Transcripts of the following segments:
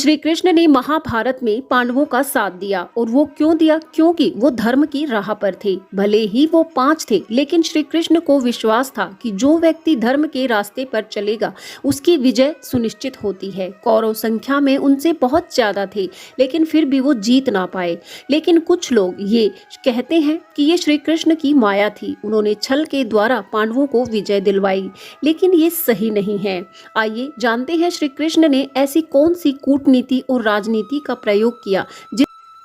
श्री कृष्ण ने महाभारत में पांडवों का साथ दिया। और वो क्यों दिया? क्योंकि वो धर्म की राह पर थे। भले ही वो 5 थे, लेकिन श्री कृष्ण को विश्वास था कि जो व्यक्ति धर्म के रास्ते पर चलेगा उसकी विजय सुनिश्चित होती है। कौरव संख्या में उनसे बहुत ज्यादा थे, लेकिन फिर भी वो जीत ना पाए। लेकिन कुछ लोग ये कहते हैं कि ये श्री कृष्ण की माया थी, उन्होंने छल के द्वारा पांडवों को विजय दिलवाई, लेकिन ये सही नहीं है। आइए जानते हैं श्री कृष्ण ने ऐसी कौन सी कूटनीति और राजनीति का प्रयोग किया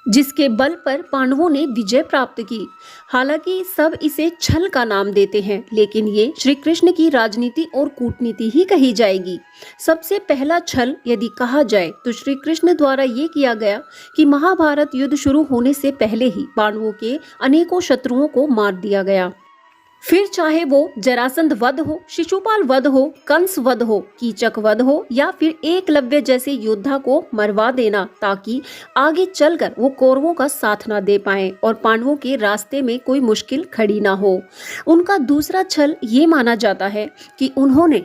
जिसके बल पर पांडवों ने विजय प्राप्त की। हालांकि सब इसे छल का नाम देते हैं, लेकिन ये श्री कृष्ण की राजनीति और कूटनीति ही कही जाएगी। सबसे पहला छल यदि कहा जाए तो श्री कृष्ण द्वारा ये किया गया कि महाभारत युद्ध शुरू होने से पहले ही पांडवों के अनेकों शत्रुओं को मार दिया गया। फिर चाहे वो जरासंध वध हो, शिशुपाल वध हो, कंस वध हो, कीचक वध हो या फिर एकलव्य जैसे योद्धा को मरवा देना, ताकि आगे चलकर वो कौरवों का साथ ना दे पाएं और पांडवों के रास्ते में कोई मुश्किल खड़ी ना हो। उनका दूसरा छल ये माना जाता है कि उन्होंने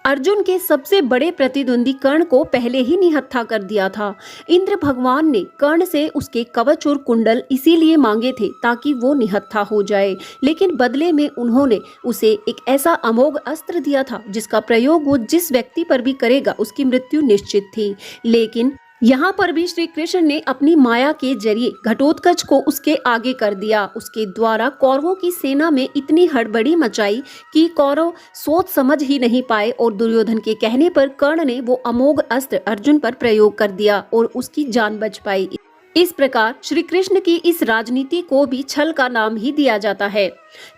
अर्जुन के सबसे बड़े प्रतिद्वंदी कर्ण को पहले ही निहत्था कर दिया था। इंद्र भगवान ने कर्ण से उसके कवच और कुंडल इसीलिए मांगे थे ताकि वो निहत्था हो जाए, लेकिन बदले में उन्होंने उसे एक ऐसा अमोघ अस्त्र दिया था जिसका प्रयोग वो जिस व्यक्ति पर भी करेगा उसकी मृत्यु निश्चित थी। लेकिन यहाँ पर भी श्री कृष्ण ने अपनी माया के जरिए घटोत्कच को उसके आगे कर दिया। उसके द्वारा कौरवों की सेना में इतनी हड़बड़ी मचाई कि कौरव सोच समझ ही नहीं पाए और दुर्योधन के कहने पर कर्ण ने वो अमोघ अस्त्र अर्जुन पर प्रयोग कर दिया और उसकी जान बच पाई। इस प्रकार श्री कृष्ण की इस राजनीति को भी छल का नाम ही दिया जाता है।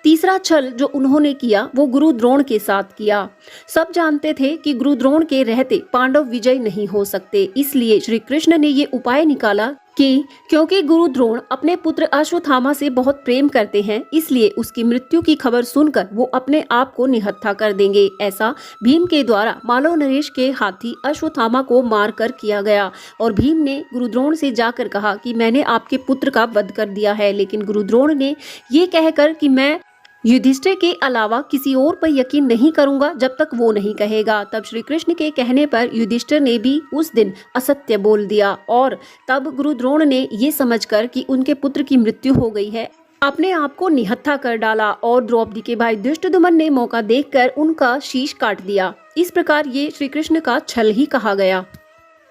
तीसरा छल जो उन्होंने किया वो गुरु द्रोण के साथ किया। सब जानते थे कि गुरु द्रोण के रहते पांडव विजय नहीं हो सकते, इसलिए श्री कृष्ण ने ये उपाय निकाला कि क्योंकि गुरु द्रोण अपने पुत्र अश्वत्थामा से बहुत प्रेम करते हैं, इसलिए उसकी मृत्यु की खबर सुनकर वो अपने आप को निहत्था कर देंगे। ऐसा भीम के द्वारा मालव नरेश के हाथी अश्वत्थामा को मारकर किया गया और भीम ने गुरु द्रोण से जाकर कहा कि मैंने आपके पुत्र का वध कर दिया है, लेकिन गुरु द्रोण ने ये कहकर कि मैं युधिष्ठिर के अलावा किसी और पर यकीन नहीं करूंगा जब तक वो नहीं कहेगा। तब श्री कृष्ण के कहने पर युधिष्ठिर ने भी उस दिन असत्य बोल दिया और तब गुरु द्रोण ने ये समझकर कि उनके पुत्र की मृत्यु हो गई है अपने आप को निहत्था कर डाला और द्रौपदी के भाई दुष्टद्युम्न ने मौका देखकर उनका शीश काट दिया। इस प्रकार ये श्री कृष्ण का छल ही कहा गया।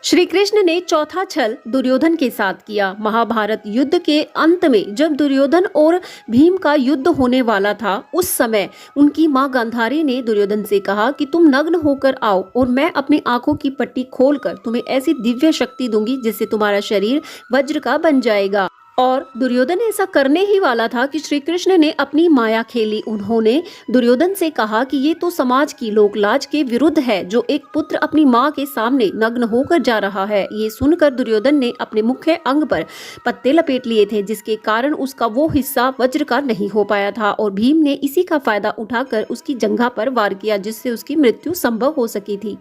श्री कृष्ण ने चौथा छल दुर्योधन के साथ किया। महाभारत युद्ध के अंत में जब दुर्योधन और भीम का युद्ध होने वाला था, उस समय उनकी मां गांधारी ने दुर्योधन से कहा कि तुम नग्न होकर आओ और मैं अपनी आंखों की पट्टी खोलकर तुम्हें ऐसी दिव्य शक्ति दूंगी जिससे तुम्हारा शरीर वज्र का बन जाएगा। और दुर्योधन ऐसा करने ही वाला था कि श्री कृष्ण ने अपनी माया खेली। उन्होंने दुर्योधन से कहा कि ये तो समाज की लोकलाज के विरुद्ध है जो एक पुत्र अपनी मां के सामने नग्न होकर जा रहा है। ये सुनकर दुर्योधन ने अपने मुख्य अंग पर पत्ते लपेट लिए थे, जिसके कारण उसका वो हिस्सा वज्र का नहीं हो पाया था और भीम ने इसी का फायदा उठाकर उसकी जंघा पर वार किया, जिससे उसकी मृत्यु संभव हो सकी थी।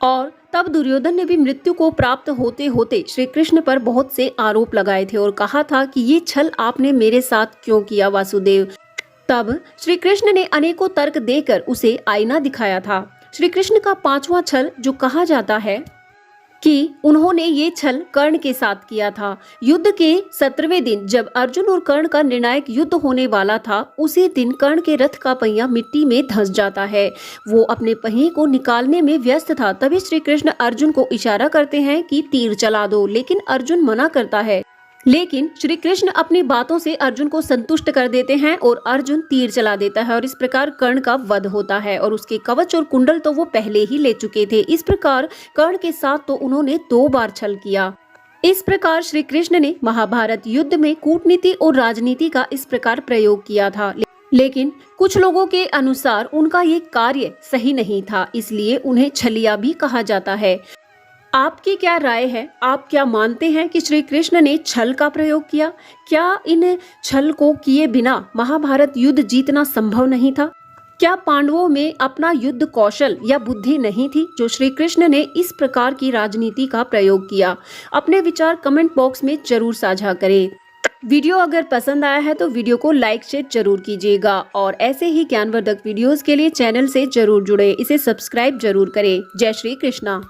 और तब दुर्योधन ने भी मृत्यु को प्राप्त होते होते श्री कृष्ण पर बहुत से आरोप लगाए थे और कहा था कि ये छल आपने मेरे साथ क्यों किया वासुदेव। तब श्री कृष्ण ने अनेकों तर्क देकर उसे आईना दिखाया था। श्री कृष्ण का पांचवा छल जो कहा जाता है कि उन्होंने ये छल कर्ण के साथ किया था। युद्ध के 17वें दिन जब अर्जुन और कर्ण का निर्णायक युद्ध होने वाला था, उसी दिन कर्ण के रथ का पहिया मिट्टी में धंस जाता है। वो अपने पहिए को निकालने में व्यस्त था। तभी श्री कृष्ण अर्जुन को इशारा करते हैं कि तीर चला दो, लेकिन अर्जुन मना करता है। लेकिन श्री कृष्ण अपनी बातों से अर्जुन को संतुष्ट कर देते हैं और अर्जुन तीर चला देता है और इस प्रकार कर्ण का वध होता है और उसके कवच और कुंडल तो वो पहले ही ले चुके थे। इस प्रकार कर्ण के साथ तो उन्होंने 2 बार छल किया। इस प्रकार श्री कृष्ण ने महाभारत युद्ध में कूटनीति और राजनीति का इस प्रकार प्रयोग किया था। लेकिन कुछ लोगों के अनुसार उनका ये कार्य सही नहीं था, इसलिए उन्हें छलिया भी कहा जाता है। आपकी क्या राय है? आप क्या मानते हैं कि श्री कृष्ण ने छल का प्रयोग किया? क्या इन छल को किए बिना महाभारत युद्ध जीतना संभव नहीं था? क्या पांडवों में अपना युद्ध कौशल या बुद्धि नहीं थी जो श्री कृष्ण ने इस प्रकार की राजनीति का प्रयोग किया? अपने विचार कमेंट बॉक्स में जरूर साझा करें। वीडियो अगर पसंद आया है तो वीडियो को लाइक शेयर जरूर कीजिएगा और ऐसे ही ज्ञानवर्धक वीडियोस के लिए चैनल से जरूर जुड़े, इसे सब्सक्राइब जरूर करें। जय श्री कृष्णा।